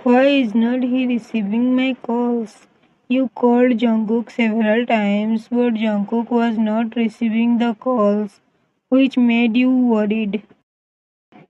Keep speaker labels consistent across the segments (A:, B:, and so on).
A: Why is not he receiving my calls? You called Jungkook several times, but Jungkook was not receiving the calls, which made you worried.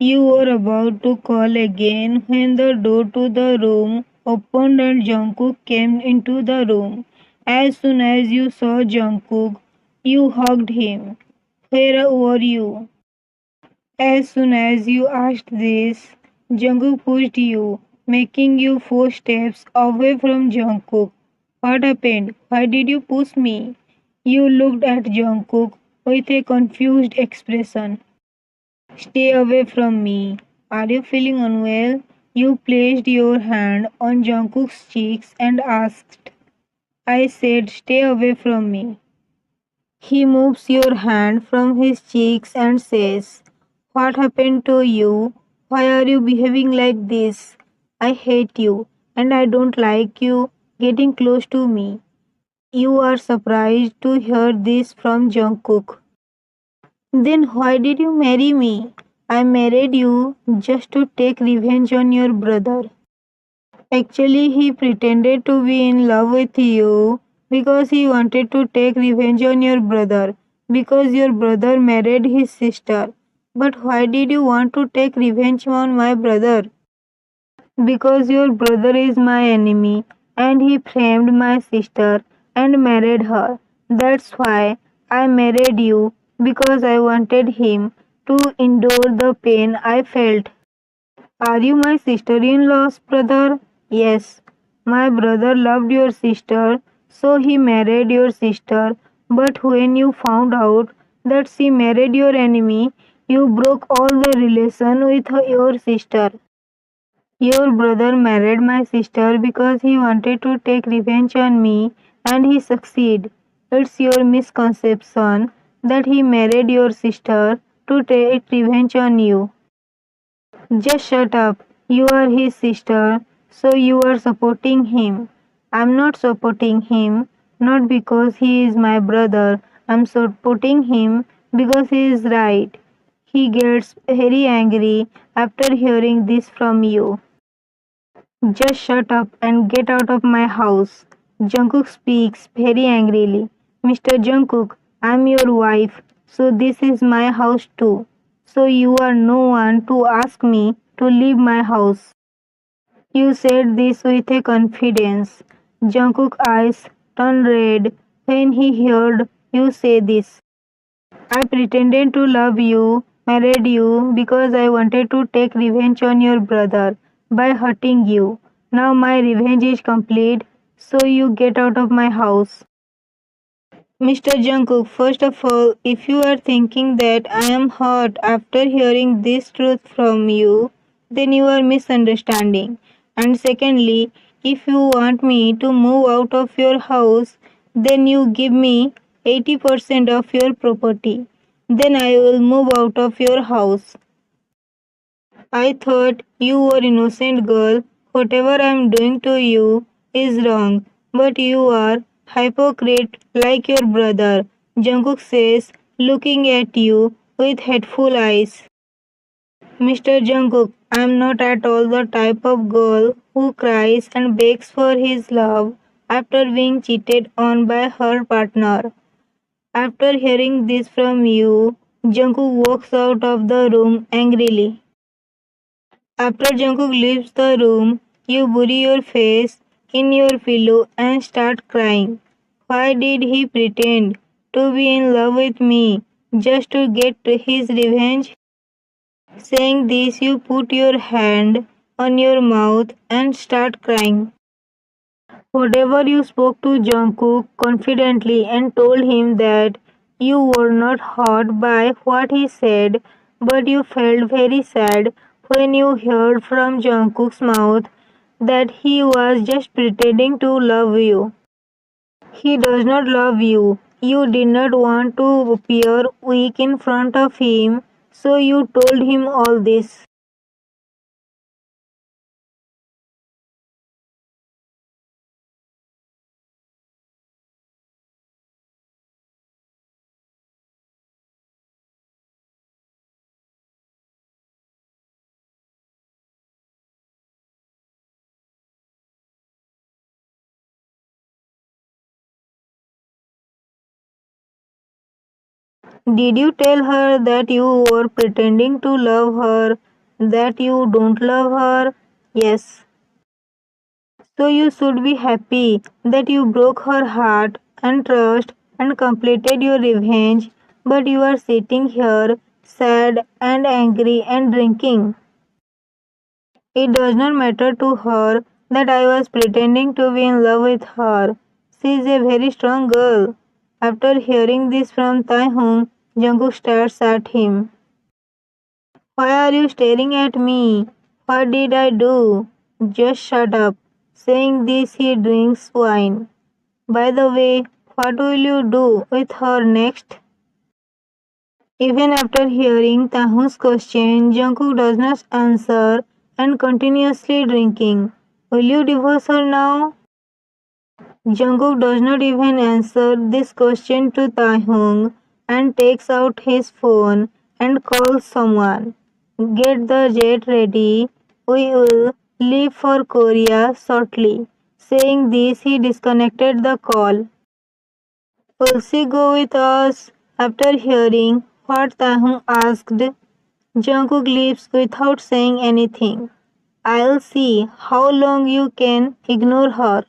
A: You were about to call again when the door to the room opened and Jungkook came into the room. As soon as you saw Jungkook, you hugged him. Where were you? As soon as you asked this, Jungkook pushed you, making you 4 steps away from Jungkook. What happened? Why did you push me? You looked at Jungkook with a confused expression. Stay away from me. Are you feeling unwell? You placed your hand on Jungkook's cheeks and asked. I said, stay away from me. He moves your hand from his cheeks and says, what happened to you? Why are you behaving like this? I hate you and I don't like you getting close to me. You are surprised to hear this from Jungkook. Then why did you marry me? I married you just to take revenge on your brother. Actually, he pretended to be in love with you because he wanted to take revenge on your brother because your brother married his sister. But why did you want to take revenge on my brother? Because your brother is my enemy and he framed my sister and married her. That's why I married you because I wanted him to endure the pain I felt. Are you my sister in law's brother? Yes. My brother loved your sister, so he married your sister. But when you found out that she married your enemy, you broke all the relation with your sister. Your brother married my sister because he wanted to take revenge on me and he succeeded. It's your misconception that he married your sister to take revenge on you. Just shut up. You are his sister, so you are supporting him. I'm not supporting him, not because he is my brother. I'm supporting him because he is right. He gets very angry after hearing this from you. Just shut up and get out of my house. Jungkook speaks very angrily. Mr. Jungkook, I'm your wife, so this is my house too. So you are no one to ask me to leave my house. You said this with a confidence. Jungkook's eyes turned red when he heard you say this. I pretended to love you, married you because I wanted to take revenge on your brother by hurting you. Now my revenge is complete, so you get out of my house. Mr. Jungkook, first of all, if you are thinking that I am hurt after hearing this truth from you, then you are misunderstanding. And secondly, if you want me to move out of your house, then you give me 80% of your property. Then I will move out of your house. I thought you were innocent girl. Whatever I am doing to you is wrong. But you are hypocrite like your brother. Jungkook says, looking at you with hateful eyes. Mr. Jungkook, I am not at all the type of girl who cries and begs for his love after being cheated on by her partner. After hearing this from you, Jungkook walks out of the room angrily. After Jungkook leaves the room, you bury your face in your pillow and start crying. Why did he pretend to be in love with me just to get his revenge? Saying this, you put your hand on your mouth and start crying. Whatever you spoke to Jungkook confidently and told him that you were not hurt by what he said, but you felt very sad when you heard from Jungkook's mouth that he was just pretending to love you. He does not love you. You did not want to appear weak in front of him, so you told him all this. Did you tell her that you were pretending to love her, that you don't love her? Yes. So you should be happy that you broke her heart and trust and completed your revenge, but you are sitting here sad and angry and drinking. It does not matter to her that I was pretending to be in love with her. She is a very strong girl. After hearing this from Taehoon, Jungkook stares at him. Why are you staring at me? What did I do? Just shut up. Saying this, he drinks wine. By the way, what will you do with her next? Even after hearing Taehoon's question, Jungkook does not answer and continuously drinking. Will you divorce her now? Jungkook does not even answer this question to Taehoon and takes out his phone and calls someone. Get the jet ready. We will leave for Korea shortly. Saying this, he disconnected the call. Will she go with us? After hearing what Taehoon asked, Jungkook leaves without saying anything. I'll see how long you can ignore her.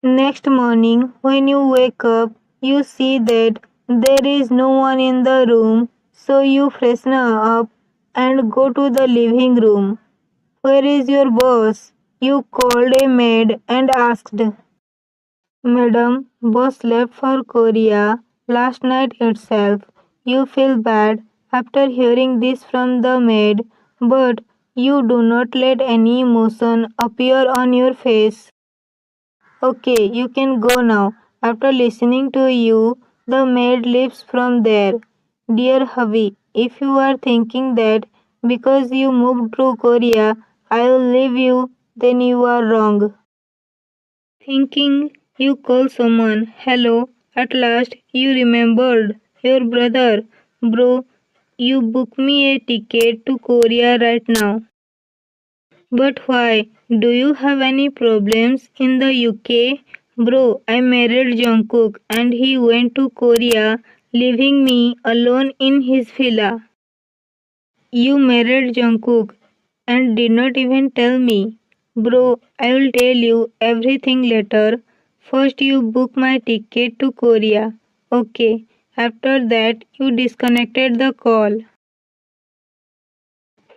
A: Next morning, when you wake up, you see that there is no one in the room, so you freshen up and go to the living room. Where is your boss? You called a maid and asked. Madam, boss left for Korea last night itself. You feel bad after hearing this from the maid, but you do not let any emotion appear on your face. Okay, you can go now. After listening to you, the maid leaves from there. Dear hubby, if you are thinking that because you moved to Korea, I will leave you, then you are wrong. Thinking you call someone. Hello, at last you remembered. Your brother. Bro, you book me a ticket to Korea right now. But why? Do you have any problems in the UK? Bro, I married Jungkook and he went to Korea, leaving me alone in his villa. You married Jungkook and did not even tell me. Bro, I will tell you everything later. First you book my ticket to Korea. Okay. After that you disconnected the call.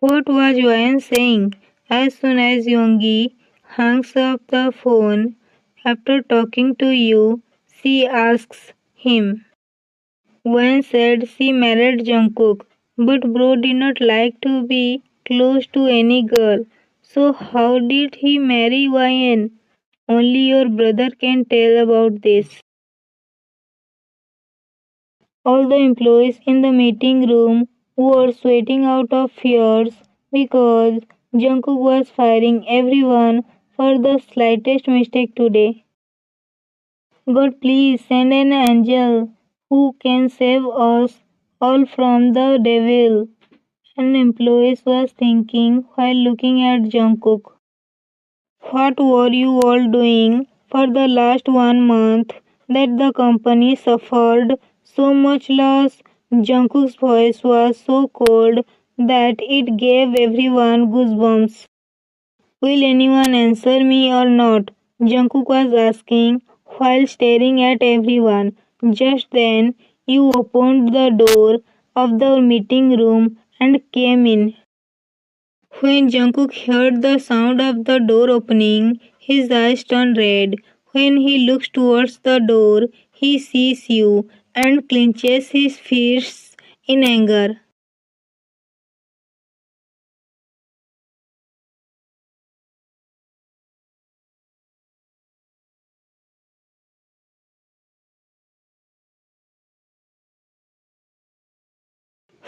A: What was Ryan saying? As soon as Yongi hangs up the phone after talking to you, she asks him. Wan said she married Jungkook, but bro did not like to be close to any girl. So how did he marry Wan? Only your brother can tell about this. All the employees in the meeting room were sweating out of fears because Jungkook was firing everyone for the slightest mistake today. God, please send an angel who can save us all from the devil. An employee was thinking while looking at Jungkook. What were you all doing for the last 1 month that the company suffered so much loss? Jungkook's voice was so cold that it gave everyone goosebumps. Will anyone answer me or not? Jungkook was asking while staring at everyone. Just then, you opened the door of the meeting room and came in. When Jungkook heard the sound of the door opening, his eyes turned red. When he looks towards the door, he sees you and clenches his fists in anger.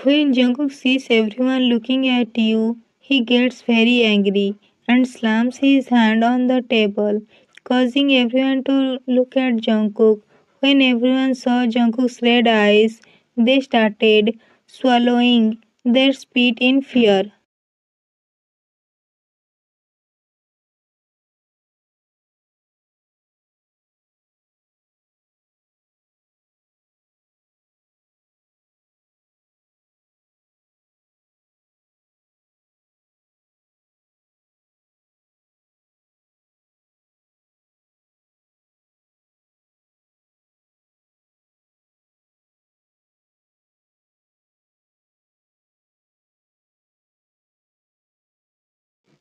A: When Jungkook sees everyone looking at you, he gets very angry and slams his hand on the table, causing everyone to look at Jungkook. When everyone saw Jungkook's red eyes, they started swallowing their spit in fear.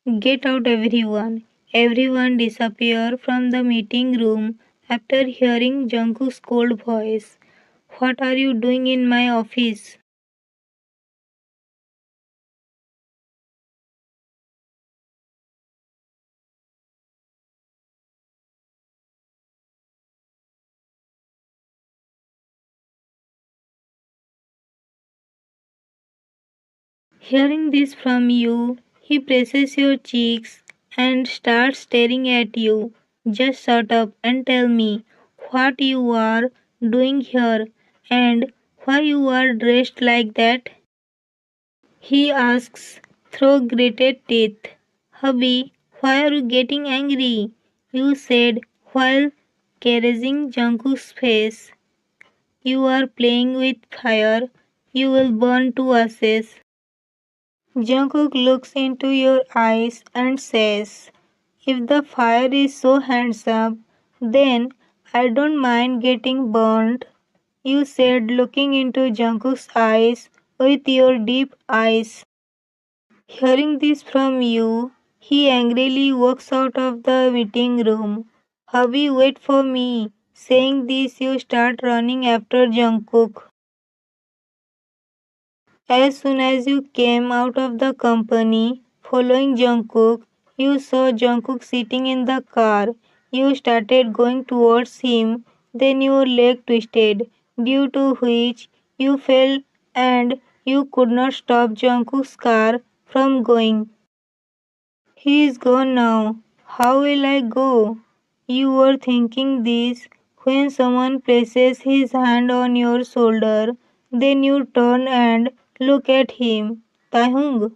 A: Get out everyone. Everyone disappear from the meeting room after hearing Jungkook's cold voice. What are you doing in my office? Hearing this from you, he presses your cheeks and starts staring at you. Just shut up and tell me what you are doing here and why you are dressed like that. He asks through gritted teeth. Hubby, why are you getting angry? You said while caressing Jungkook's face. You are playing with fire. You will burn to ashes. Jungkook looks into your eyes and says, if the fire is so handsome, then I don't mind getting burnt. You said looking into Jungkook's eyes with your deep eyes. Hearing this from you, he angrily walks out of the meeting room. Hubby, wait for me. Saying this, you start running after Jungkook. As soon as you came out of the company, following Jungkook, you saw Jungkook sitting in the car. You started going towards him, then your leg twisted, due to which you fell and you could not stop Jungkook's car from going. He is gone now. How will I go? You were thinking this when someone places his hand on your shoulder. Then you turn and look at him. Taehung,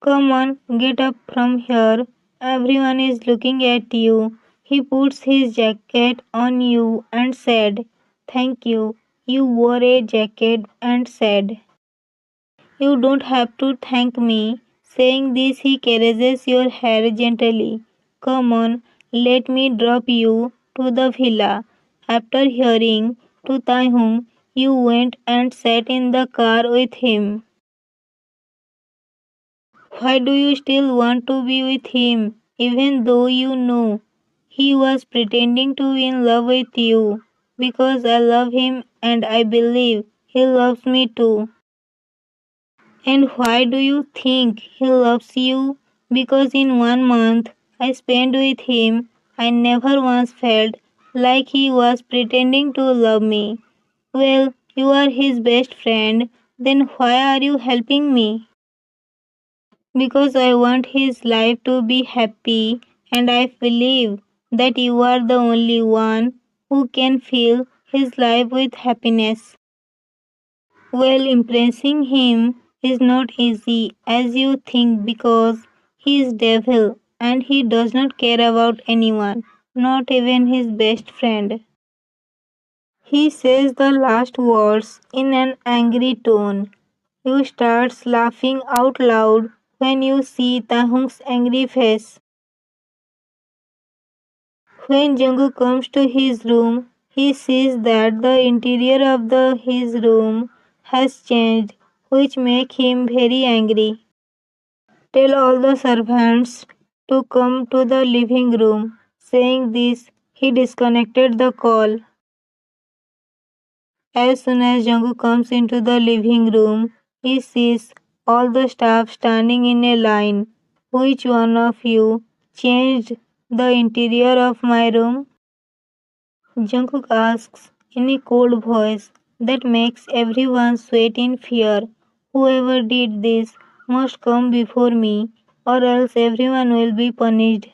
A: come on, get up from here. Everyone is looking at you. He puts his jacket on you and said, thank you. You wore a jacket and said, you don't have to thank me. Saying this, he caresses your hair gently. Come on, let me drop you to the villa. After hearing to Taihung, you went and sat in the car with him. Why do you still want to be with him, even though you know he was pretending to be in love with you? Because I love him and I believe he loves me too. And why do you think he loves you? Because in 1 month I spent with him, I never once felt like he was pretending to love me. Well, you are his best friend, then why are you helping me? Because I want his life to be happy, and I believe that you are the only one who can fill his life with happiness. Well, impressing him is not easy as you think because he is devil and he does not care about anyone, not even his best friend. He says the last words in an angry tone. You start laughing out loud when you see Tahung's angry face. When Jungkook comes to his room, he sees that the interior of his room has changed, which makes him very angry. Tell all the servants to come to the living room. Saying this, he disconnected the call. As soon as Jungkook comes into the living room, he sees all the staff standing in a line. Which one of you changed the interior of my room? Jungkook asks in a cold voice that makes everyone sweat in fear. Whoever did this must come before me, or else everyone will be punished.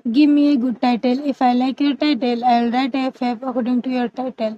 A: Give me a good title. If I like your title, I'll write a fab according to your title.